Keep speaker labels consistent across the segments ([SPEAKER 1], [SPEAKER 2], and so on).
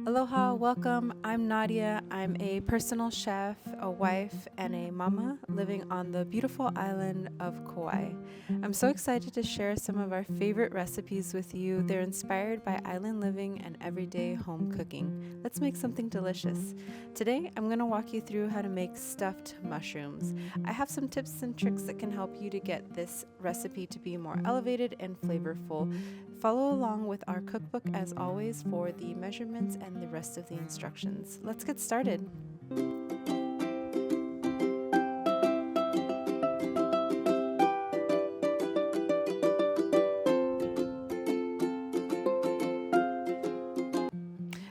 [SPEAKER 1] Aloha, welcome. I'm Nadia. I'm a personal chef, a wife, and a mama living on the beautiful island of Kaua'i. I'm so excited to share some of our favorite recipes with you. They're inspired by island living and everyday home cooking. Let's make something delicious. Today, I'm going to walk you through how to make stuffed mushrooms. I have some tips and tricks that can help you to get this recipe to be more elevated and flavorful. Follow along with our cookbook as always for the measurements and the rest of the instructions. Let's get started.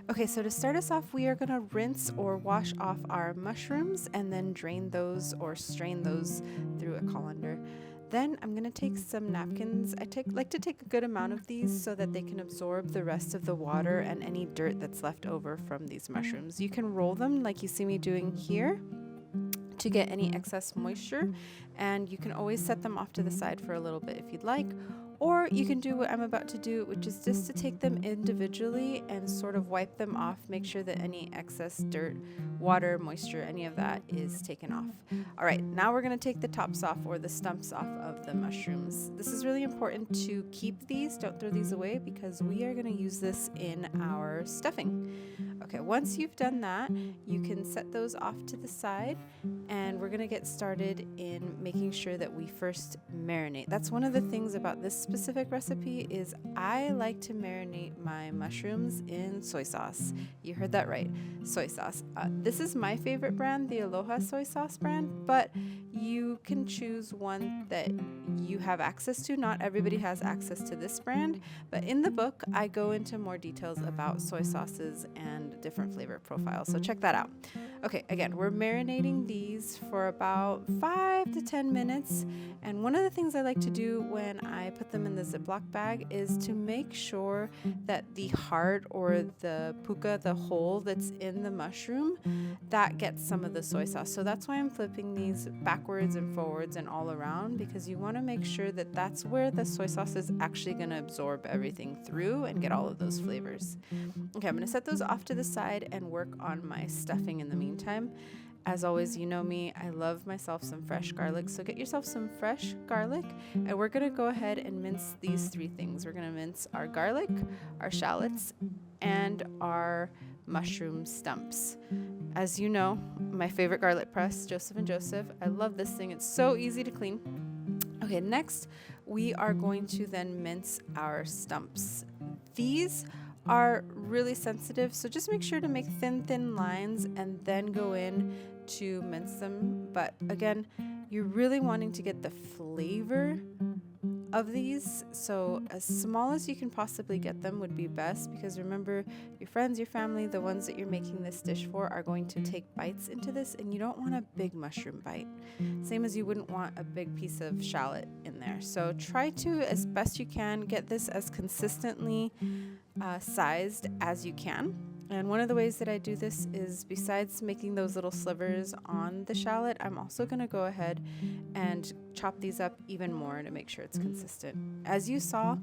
[SPEAKER 1] Okay, so to start us off, we are going to rinse or wash off our mushrooms and then drain those or strain those through a colander. Then I'm going to take some napkins. Like to take a good amount of these so that they can absorb the rest of the water and any dirt that's left over from these mushrooms. You can roll them like you see me doing here to get any excess moisture, and you can always set them off to the side for a little bit if you'd like. Or you can do what I'm about to do, which is just to take them individually and sort of wipe them off, make sure that any excess dirt, water, moisture, any of that is taken off. All right, now we're going to take the tops off or the stumps off of the mushrooms. This is really important to keep these. Don't throw these away because we are going to use this in our stuffing. Okay, once you've done that, you can set those off to the side, and we're going to get started in making sure that we first marinate. That's one of the things about this specific recipe is I like to marinate my mushrooms in soy sauce. You heard that right, soy sauce. This is my favorite brand, the Aloha soy sauce brand, but you can choose one that you have access to. Not everybody has access to this brand, but in the book, I go into more details about soy sauces and different flavor profiles, so check that out. Okay, again, we're marinating these for about 5 to 10 minutes, and one of the things I like to do when I put them in the Ziploc bag is to make sure that the heart or the puka, the hole that's in the mushroom, that gets some of the soy sauce. So that's why I'm flipping these backwards and forwards and all around, because you want to make sure that that's where the soy sauce is actually going to absorb everything through and get all of those flavors. Okay, I'm going to set those off to the side and work on my stuffing in the meantime. As always, you know me, I love myself some fresh garlic, so get yourself some fresh garlic, and we're going to go ahead and mince these three things. We're going to mince our garlic, our shallots, and our mushroom stumps. As you know, my favorite garlic press, Joseph & Joseph. I love this thing. It's so easy to clean. Okay, next, we are going to then mince our stumps. These are really sensitive, so just make sure to make thin lines and then go in to mince them. But again, you're really wanting to get the flavor of these, so as small as you can possibly get them would be best, because remember, your friends, your family, the ones that you're making this dish for are going to take bites into this, and you don't want a big mushroom bite, same as you wouldn't want a big piece of shallot in there. So try to, as best you can, get this as consistently sized as you can. And one of the ways that I do this is, besides making those little slivers on the shallot, I'm also going to go ahead and chop these up even more to make sure it's consistent. As you saw,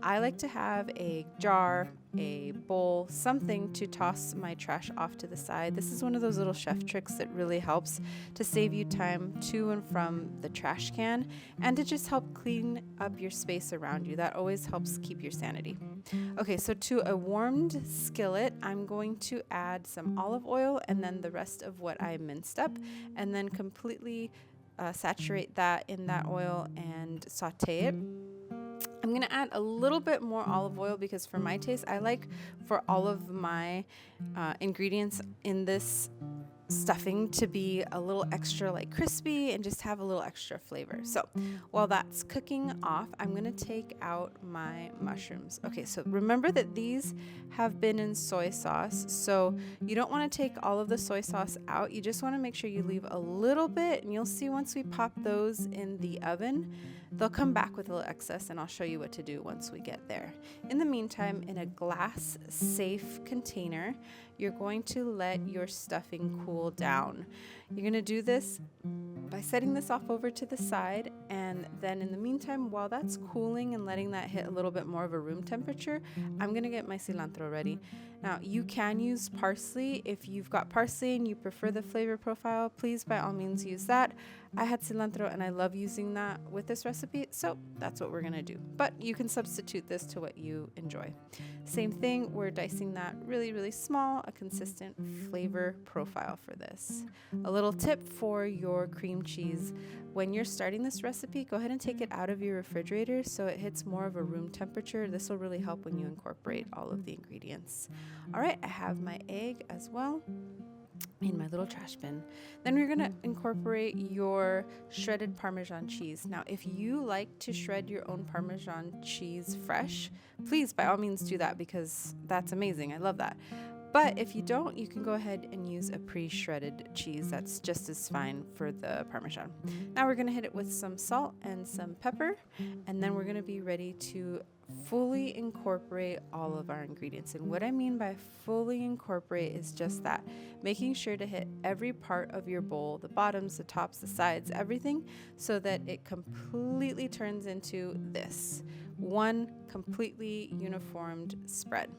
[SPEAKER 1] I like to have a jar, a bowl, something to toss my trash off to the side. This is one of those little chef tricks that really helps to save you time to and from the trash can, and to just help clean up your space around you. That always helps keep your sanity. Okay, so to a warmed skillet, I'm going to add some olive oil and then the rest of what I minced up, and then completely saturate that in that oil and saute it. I'm going to add a little bit more olive oil because for my taste, I like for all of my ingredients in this stuffing to be a little extra like crispy and just have a little extra flavor. So while that's cooking off, I'm going to take out my mushrooms. Okay, so remember that these have been in soy sauce, so you don't want to take all of the soy sauce out. You just want to make sure you leave a little bit, and you'll see once we pop those in the oven, they'll come back with a little excess, and I'll show you what to do once we get there. In the meantime, in a glass safe container, you're going to let your stuffing cool down. You're going to do this by setting this off over to the side, and then in the meantime, while that's cooling and letting that hit a little bit more of a room temperature, I'm going to get my cilantro ready. Now, you can use parsley. If you've got parsley and you prefer the flavor profile, please by all means use that. I had cilantro and I love using that with this recipe, so that's what we're going to do. But you can substitute this to what you enjoy. Same thing, we're dicing that really, really small, a consistent flavor profile for this. A little tip for your cream cheese: when you're starting this recipe, go ahead and take it out of your refrigerator so it hits more of a room temperature. This will really help when you incorporate all of the ingredients. All right, I have my egg as well in my little trash bin. Then we're gonna incorporate your shredded Parmesan cheese. Now, if you like to shred your own Parmesan cheese fresh, please by all means do that, because that's amazing. I love that. But if you don't, you can go ahead and use a pre-shredded cheese. That's just as fine for the Parmesan. Now we're gonna hit it with some salt and some pepper, and then we're gonna be ready to fully incorporate all of our ingredients. And what I mean by fully incorporate is just that, making sure to hit every part of your bowl, the bottoms, the tops, the sides, everything, so that it completely turns into this one completely uniformed spread.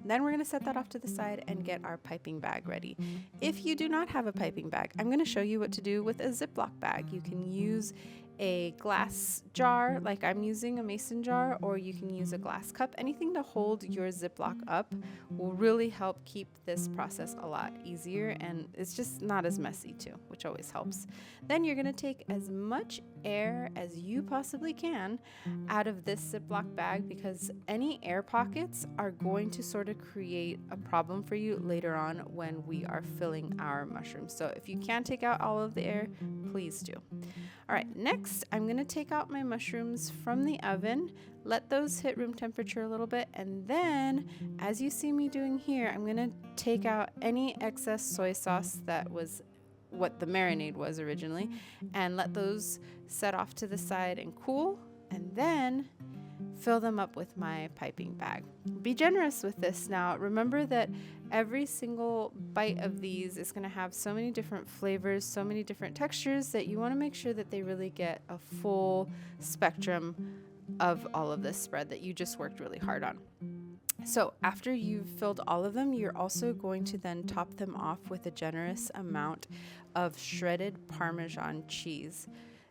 [SPEAKER 1] Then we're going to set that off to the side and get our piping bag ready. If you do not have a piping bag, I'm going to show you what to do with a Ziploc bag. You can use a glass jar, like I'm using a mason jar, or you can use a glass cup. Anything to hold your Ziploc up will really help keep this process a lot easier, and it's just not as messy too, which always helps. Then you're going to take as much air as you possibly can out of this Ziploc bag, because any air pockets are going to sort of create a problem for you later on when we are filling our mushrooms. So if you can take out all of the air, please do. All right, next I'm going to take out my mushrooms from the oven, let those hit room temperature a little bit, and then, as you see me doing here, I'm going to take out any excess soy sauce that was what the marinade was originally, and let those set off to the side and cool, and then fill them up with my piping bag. Be generous with this. Now, remember that every single bite of these is going to have so many different flavors, so many different textures, that you want to make sure that they really get a full spectrum of all of this spread that you just worked really hard on. So after you've filled all of them, you're also going to then top them off with a generous amount of shredded Parmesan cheese.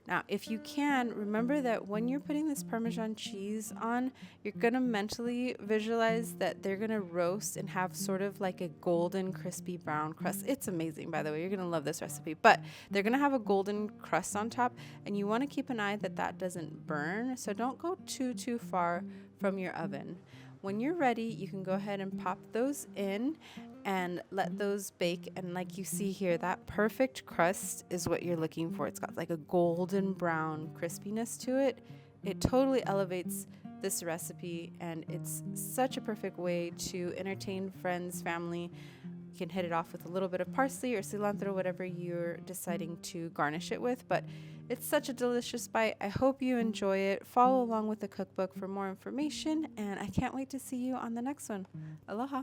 [SPEAKER 1] Now, if you can, remember that when you're putting this Parmesan cheese on, you're going to mentally visualize that they're going to roast and have sort of like a golden, crispy brown crust. It's amazing, by the way. You're going to love this recipe. But they're going to have a golden crust on top, and you want to keep an eye that that doesn't burn. So don't go too far from your oven. When you're ready, you can go ahead and pop those in and let those bake. And like you see here, that perfect crust is what you're looking for. It's got like a golden brown crispiness to it. It totally elevates this recipe, and it's such a perfect way to entertain friends, family. You can hit it off with a little bit of parsley or cilantro, whatever you're deciding to garnish it with. But it's such a delicious bite. I hope you enjoy it. Follow along with the cookbook for more information, and I can't wait to see you on the next one. Aloha.